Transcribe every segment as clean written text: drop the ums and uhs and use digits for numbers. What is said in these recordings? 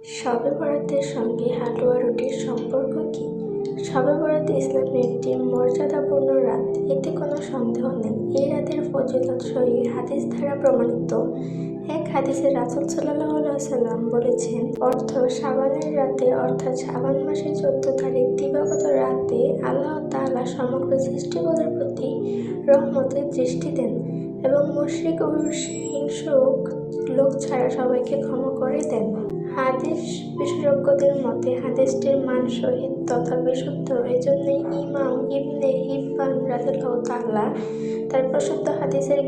শবে বরাতের সঙ্গে হালুয়া রুটির সম্পর্ক কি? শবে বরাত ইসলামের একটি মর্যাদাপূর্ণ রাত, এতে কোনো সন্দেহ নেই। এই রাতের ফজিলত সহিহ হাদিস দ্বারা প্রমাণিত। এক হাদিসে রাসূল সাল্লাল্লাহু আলাইহি ওয়াসাল্লাম বলেছেন, অর্থ শাবানের রাতে অর্থাৎ শাবান মাসের 14 তারিখ দিবাগত রাতে আল্লাহ তাআলা সমগ্র সৃষ্টিকুলের প্রতি রহমতের দৃষ্টি দেন এবং মুশরিক ও হিংসুক লোক ছাড়া সবাইকে ক্ষমা করে দেন। হাদিস বিশেষজ্ঞদের মতে হাদিসটির মান সহিহ তথা বিশুদ্ধ। এজন্যই ইমাম ইবনে হিব্বান রাদিয়াল্লাহু তাআলা তার প্রসিদ্ধ হাদিসের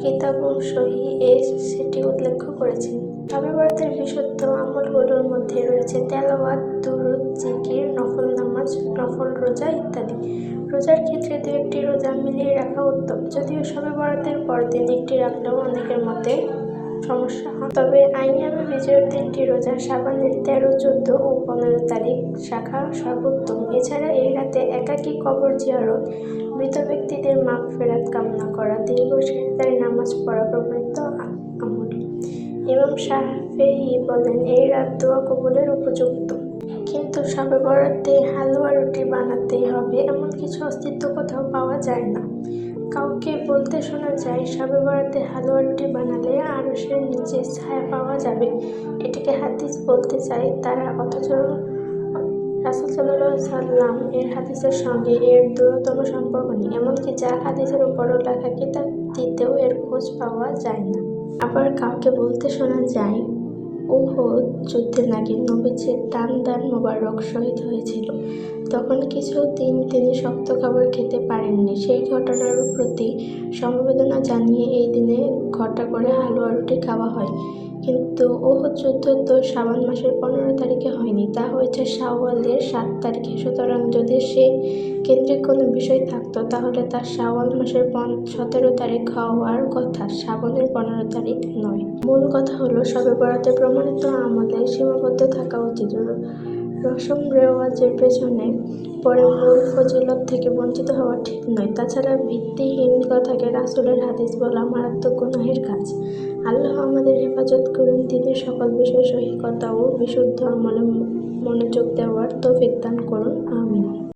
কিতাবুন সহিহ-এ সেটি উল্লেখ করেছেন। শবে বরাতের বিশুদ্ধ আমলগুলোর মধ্যে রয়েছে তেলাওয়াত, দুরূদ, জিকির, নফল নামাজ, নফল রোজা ইত্যাদি। রোজার ক্ষেত্রে 2-1টি রোজা মিলিয়ে রাখা উত্তম, যদিও শবে বরাতের পরদিন একটি রাখলেও অনেকের মতে সমস্যা হয়। তবে আইয়ামে বিজয়ের 3টি রোজা শাবানের 13, 14 ও 15 তারিখ রাখা সর্বোত্তম। এছাড়া এই রাতে একাকী কবর জিয়ারত, মৃত ব্যক্তিদের মাগফিরাত কামনা করা, দীর্ঘ সেজদায় নামাজ পড়া প্রমাণিত আমল। ইমাম শাফেঈ বলেন, এই রাত দোয়া কবুলের উপযুক্ত। কিন্তু শবে বরাতে হালুয়া রুটি বানাতেই হবে এমন কিছু অস্তিত্ব কোথাও পাওয়া যায় না। কাউকে বলতে শোনা যায়, শবে বরাতে হালুয়া রুটি বানালে আরশের নিচে ছায়া পাওয়া যাবে। এটাকে হাদিস বলতে চায় তারা, অথচ রাসূল সাল্লাল্লাহু আলাইহি ওয়াসাল্লাম এর হাদিসের সঙ্গে এর দূরতম সম্পর্ক নেই। এমনকি যার হাদিসের উপরও লেখা কিতাবটিতেও এর খোঁজ পাওয়া যায় না। আবার কাউকে বলতে শোনা যায়, উহুদ যুদ্ধে নাকি নবীজির দান মোবারক শহীদ হয়েছিল। তখন কিছুদিন তিনি শক্ত খাবার খেতে পারেননি। সেই ঘটনার প্রতি সমবেদনা জানিয়ে এই দিনে ঘটা করে হালুয়া রুটি খাওয়া হয়। কিন্তু উহুদ যুদ্ধ তো শাবান মাসের 15 তারিখে হয়নি, তা হয়েছে শাওয়ালের 7 তারিখে। সুতরাং যদি সে কেন্দ্রিক কোনো বিষয় থাকতো তাহলে তা শাওয়াল মাসের 17 তারিখ হওয়ার কথা, শাবানের 15 তারিখ নয়। মূল কথা হলো, শবে বরাতে প্রমাণিত আমলে সীমাবদ্ধ থাকা উচিত। রসম রেওয়াজের পেছনে পড়ে মূল ফজিলত থেকে বঞ্চিত হওয়া ঠিক নয়। তাছাড়া ভিত্তিহীন কথাকে রাসূলের হাদিস বলা মারাত্মক গুনাহের কাজ। আল্লাহ আমাদের হেফাজত করুন, দ্বীনের সকল বিষয় সহিকতা ও বিশুদ্ধ আমলে মনোযোগ দেওয়ার তৌফিক দান করুন। আমিন।